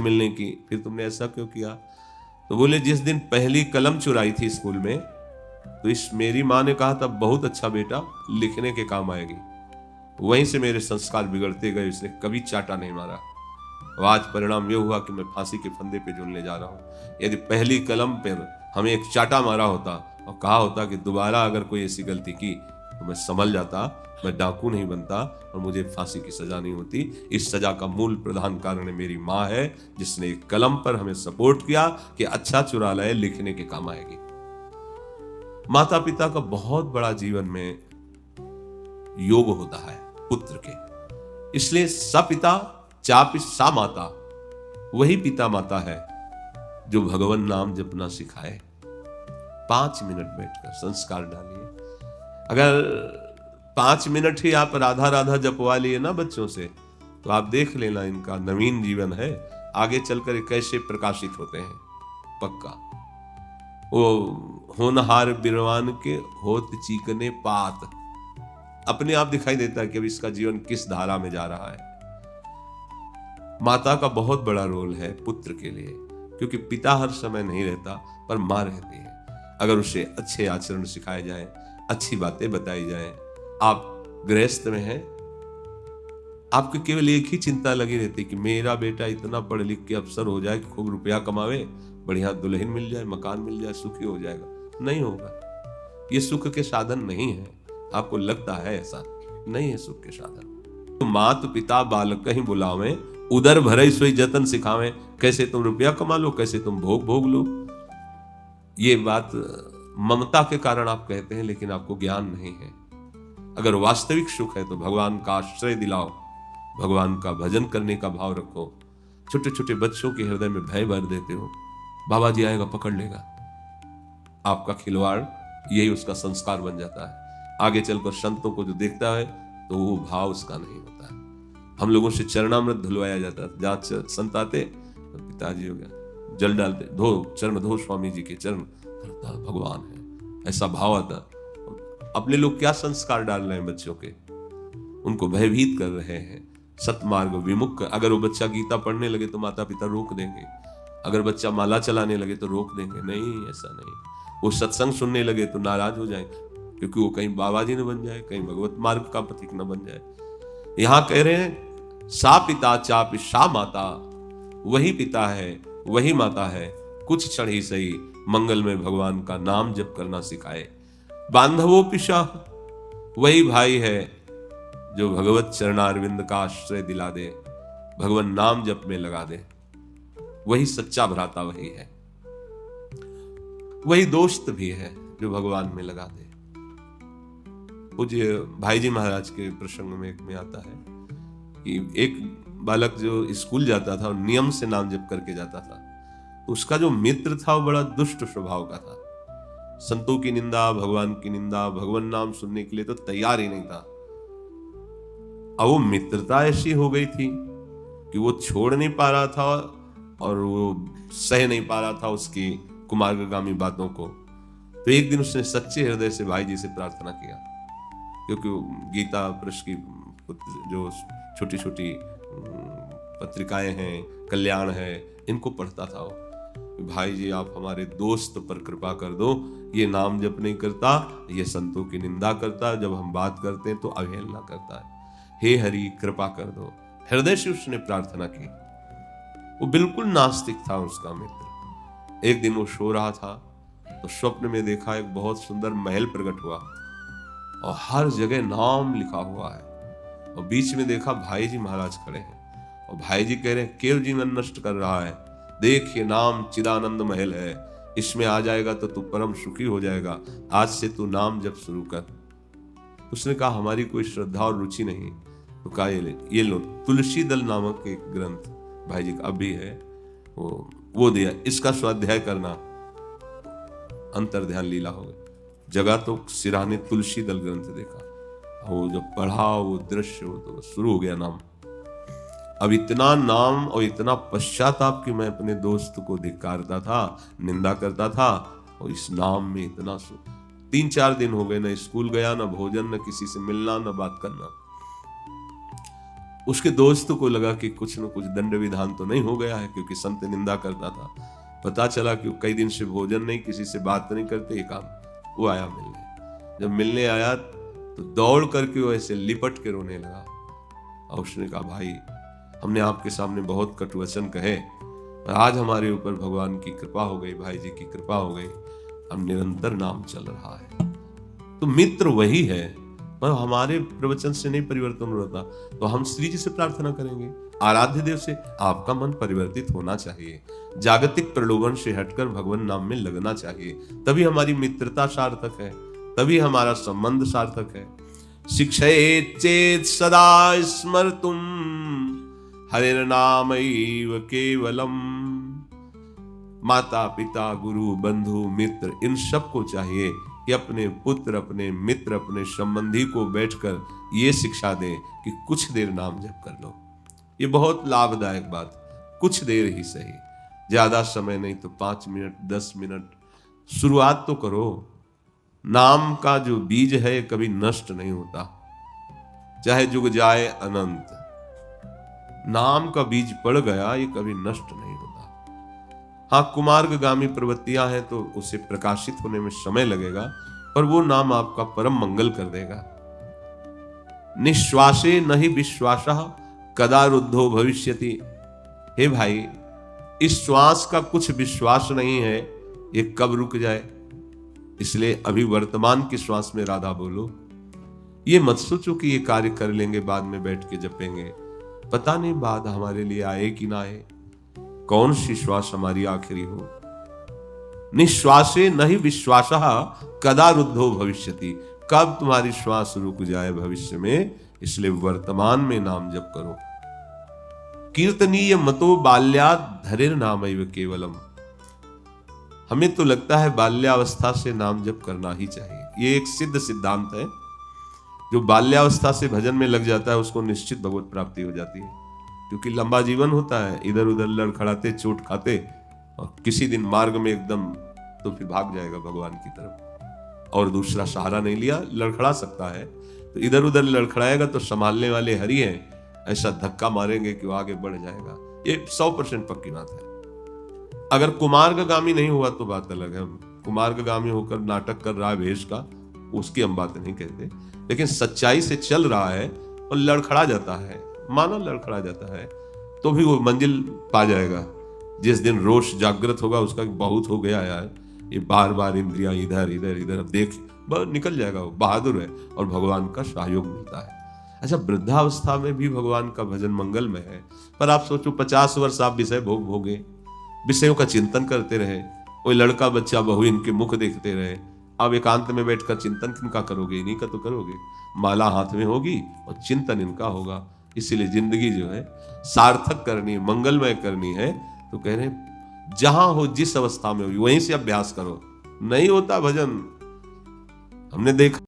मिलने की, फिर तुमने ऐसा क्यों किया? तो बोले जिस दिन पहली कलम चुराई थी स्कूल में, तो इस मेरी माँ ने कहा था बहुत अच्छा बेटा, लिखने के काम आएगी। वहीं से मेरे संस्कार बिगड़ते गए, उसने कभी चाटा नहीं मारा। और आज परिणाम ये हुआ कि मैं फांसी के फंदे पे झूलने जा रहा हूँ। यदि पहली कलम पर हमें एक चाटा मारा होता और कहा होता कि दोबारा अगर कोई ऐसी गलती की तो मैं संभल जाता, मैं डाकू नहीं बनता और मुझे फांसी की सजा नहीं होती। इस सजा का मूल प्रधान कारण मेरी माँ है, जिसने एक कलम पर हमें सपोर्ट किया कि अच्छा चुरा लाए, लिखने के काम आएगी। माता पिता का बहुत बड़ा जीवन में योग होता है पुत्र के, इसलिए सपिता चापि सा माता, वही पिता माता है जो भगवान नाम जपना सिखाए। 5 मिनट बैठकर संस्कार डालिए। अगर 5 मिनट ही आप राधा राधा जपवा लिए ना बच्चों से, तो आप देख लेना इनका नवीन जीवन है, आगे चलकर कैसे प्रकाशित होते हैं। पक्का वो होनहार बिरवान के होत चीकने पात, अपने आप दिखाई देता है कि अब इसका जीवन किस धारा में जा रहा है। माता का बहुत बड़ा रोल है पुत्र के लिए, क्योंकि पिता हर समय नहीं रहता पर माँ रहती है। अगर उसे अच्छे आचरण सिखाए जाए, अच्छी बातें बताई जाए। आप गृहस्थ में हैं, आपको केवल एक ही चिंता लगी रहती कि मेरा बेटा इतना पढ़ लिख के अफसर हो जाए, खूब रुपया कमावे, बढ़िया दुल्हन मिल जाए, मकान मिल जाए, सुखी हो जाएगा। नहीं होगा, ये सुख के साधन नहीं है। आपको लगता है ऐसा, नहीं है सुख के साधन। तो मात पिता बालक कहीं बुलावे, उदर भरे सोई जतन सिखावे। कैसे तुम रुपया कमा लो, कैसे तुम भोग लो। ये बात ममता के कारण आप कहते हैं, लेकिन आपको ज्ञान नहीं है। अगर वास्तविक सुख है तो भगवान का आश्रय दिलाओ, भगवान का भजन करने का भाव रखो। छोटे छोटे बच्चों के हृदय में भय भर देते हो, बाबा जी आएगा पकड़ लेगा। आपका खिलवाड़ यही उसका संस्कार बन जाता है। आगे चलकर संतों को जो देखता है तो वो भाव उसका नहीं होता है। हम लोगों से चरणामृत धुलवाया जाता है, जहां संत आते तो पिताजी हो गया, जल डालते, धो चरण, धो स्वामी जी के चरण, भगवान है, ऐसा भाव आता। अपने लोग क्या संस्कार डाल रहे हैं बच्चों के, उनको भयभीत कर रहे हैं, सतमार्ग विमुख। अगर वो बच्चा गीता पढ़ने लगे तो माता पिता रोक देंगे, अगर बच्चा माला चलाने लगे तो रोक देंगे। नहीं, ऐसा नहीं। वो सत्संग सुनने लगे तो नाराज हो जाएंगे, क्योंकि वो कहीं बाबा जी न बन जाए, कहीं भगवत मार्ग का प्रतीक न बन जाए। यहां कह रहे हैं सा पिता चापि सा माता, वही पिता है, वही माता है, कुछ क्षण ही सही मंगल में भगवान का नाम जप करना सिखाए। बांधवो पिशा, वही भाई है जो भगवत चरणारविंद का आश्रय दिला दे, भगवान नाम जप में लगा दे। वही सच्चा भ्राता वही है, वही दोस्त भी है जो भगवान में लगा दे। पूज्य भाई जी महाराज के प्रसंग में एक में आता है कि एक बालक जो स्कूल जाता था और नियम से नाम जप करके जाता था, उसका जो मित्र था वो बड़ा दुष्ट स्वभाव का था। संतों की निंदा, भगवान की निंदा, भगवान नाम सुनने के लिए तो तैयार ही नहीं था। अब वो मित्रता ऐसी हो गई थी कि वो छोड़ नहीं पा रहा था और वो सह नहीं पा रहा था उसकी कुमार्गामी बातों को। तो एक दिन उसने सच्चे हृदय से भाई जी से प्रार्थना किया, क्योंकि गीता प्रेस की जो छोटी छोटी पत्रिकाएं हैं, कल्याण है, इनको पढ़ता था वो। भाई जी आप हमारे दोस्त पर कृपा कर दो, ये नाम जप नहीं करता, ये संतों की निंदा करता, जब हम बात करते हैं तो अवहेलना करता है, हे हरि कृपा कर दो। हृदय से उसने प्रार्थना की। वो बिल्कुल नास्तिक था उसका मित्र। एक दिन वो सो रहा था तो स्वप्न में देखा एक बहुत सुंदर महल प्रकट हुआ और हर जगह नाम लिखा हुआ है, और बीच में देखा भाई जी महाराज खड़े हैं और भाई जी कह रहे हैं केव जीवन नष्ट कर रहा है, देख ये नाम चिदानंद महल है, इसमें आ जाएगा तो तू परम सुखी हो जाएगा, आज से तू नाम जप शुरू कर। उसने कहा हमारी कोई श्रद्धा और रुचि नहीं। तो कहा ये लो तुलसी दल नामक एक ग्रंथ भाई जी का अभी है, वो दिया, इसका स्वाध्याय करना। अंतर ध्यान लीला हो गई। जगह तो सिराने तुलसी दल ग्रंथ देखा, वो जब पढ़ा वो दृश्य हो तो शुरू हो गया नाम। अब इतना नाम और इतना पश्चाताप कि मैं अपने दोस्त को धिक्कारता था, निंदा करता था, और इस नाम में इतना 3-4 दिन हो गए, ना स्कूल गया, ना भोजन, ना किसी से मिलना, ना बात करना। उसके दोस्त को लगा कि कुछ न कुछ दंड विधान तो नहीं हो गया है, क्योंकि संत निंदा करता था। पता चला कि कई दिन से भोजन नहीं, किसी से बात नहीं करते, ये काम। वो आया मिलने। जब मिलने आया तो दौड़ करके वो ऐसे लिपट के रोने लगा, और उसने कहा, भाई हमने आपके सामने बहुत कटु वचन कहे, और आज हमारे ऊपर भगवान की कृपा हो गई, भाई जी की कृपा हो गई, हम निरंतर नाम चल रहा है। तो मित्र वही है, पर हमारे प्रवचन से नहीं परिवर्तन होता, तो हम श्री जी से प्रार्थना करेंगे, आराध्य देव से। आपका मन परिवर्तित होना चाहिए, जागतिक प्रलोभन से हटकर भगवान नाम में लगना चाहिए, तभी हमारी मित्रता सार्थक है, तभी हमारा संबंध सार्थक है। शिक्षयेत् चेत् सदा स्मर्तुं हरिर्नामैव केवलम। माता पिता गुरु बंधु मित्र इन सबको चाहिए कि अपने पुत्र, अपने मित्र, अपने संबंधी को बैठकर ये शिक्षा दें कि कुछ देर नाम जप कर लो। ये बहुत लाभदायक बात, कुछ देर ही सही, ज्यादा समय नहीं तो 5 मिनट 10 मिनट शुरुआत तो करो। नाम का जो बीज है कभी नष्ट नहीं होता, चाहे जुग जाए अनंत। नाम का बीज पड़ गया, ये कभी नष्ट नहीं होता। हाँ, कुमार्गगामी प्रवृत्तियां हैं तो उसे प्रकाशित होने में समय लगेगा, पर वो नाम आपका परम मंगल कर देगा। निश्वासे नहीं विश्वासः कदा रुद्धो भविष्यति। हे भाई, इस श्वास का कुछ विश्वास नहीं है, ये कब रुक जाए, इसलिए अभी वर्तमान की श्वास में राधा बोलो। ये मत सोचो कि ये कार्य कर लेंगे बाद में बैठ के जपेंगे, पता नहीं बाद हमारे लिए आए कि ना आए, कौन सी श्वास हमारी आखिरी हो। निश्वासे नहीं विश्वासः कदा रुद्धो भविष्यति, कब तुम्हारी श्वास रुक जाए भविष्य में, इसलिए वर्तमान में नाम जप करो। कीर्तनीय मतो बाल्यात् धरेर नामैव केवलम। हमें तो लगता है बाल्यावस्था से नाम जप करना ही चाहिए, ये एक सिद्ध सिद्धांत है। जो बाल्यावस्था से भजन में लग जाता है उसको निश्चित भगवत प्राप्ति हो जाती है, क्योंकि लंबा जीवन होता है, इधर उधर लड़खड़ाते चोट खाते, और किसी दिन मार्ग में एकदम तो फिर भाग जाएगा भगवान की तरफ, और दूसरा सहारा नहीं लिया, लड़खड़ा सकता है तो इधर उधर लड़खड़ाएगा तो संभालने वाले हरि हैं, ऐसा धक्का मारेंगे कि वो आगे बढ़ जाएगा। ये 100% पक्की बात है। अगर कुमार्गगामी नहीं हुआ तो बात अलग है, कुमार्गगामी होकर नाटक कर रहा है भेष का, उसकी हम बात नहीं कहते, लेकिन सच्चाई से चल रहा है और लड़खड़ा जाता है, माना लड़खड़ा जाता है, तो भी वो मंजिल पा जाएगा। जिस दिन रोष जागृत होगा उसका बहुत हो गया यार, ये बार बार इंद्रियां इधर इधर इधर देख, बस निकल जाएगा, वो बहादुर है और भगवान का सहयोग मिलता है। अच्छा, वृद्धावस्था में भी भगवान का भजन मंगलमय है, पर आप सोचो 50 वर्ष आप विषय भोग भोगे, विषयों का चिंतन करते रहे, कोई लड़का बच्चा बहू इनके मुख देखते रहे, अब एकांत में बैठकर चिंतन किनका करोगे, इन्हीं का तो करोगे। माला हाथ में होगी और चिंतन इनका होगा। इसीलिए जिंदगी जो है सार्थक करनी है, मंगलमय करनी है, तो कह रहे जहां हो, जिस अवस्था में हो, वहीं से अभ्यास करो। नहीं होता भजन, हमने देखा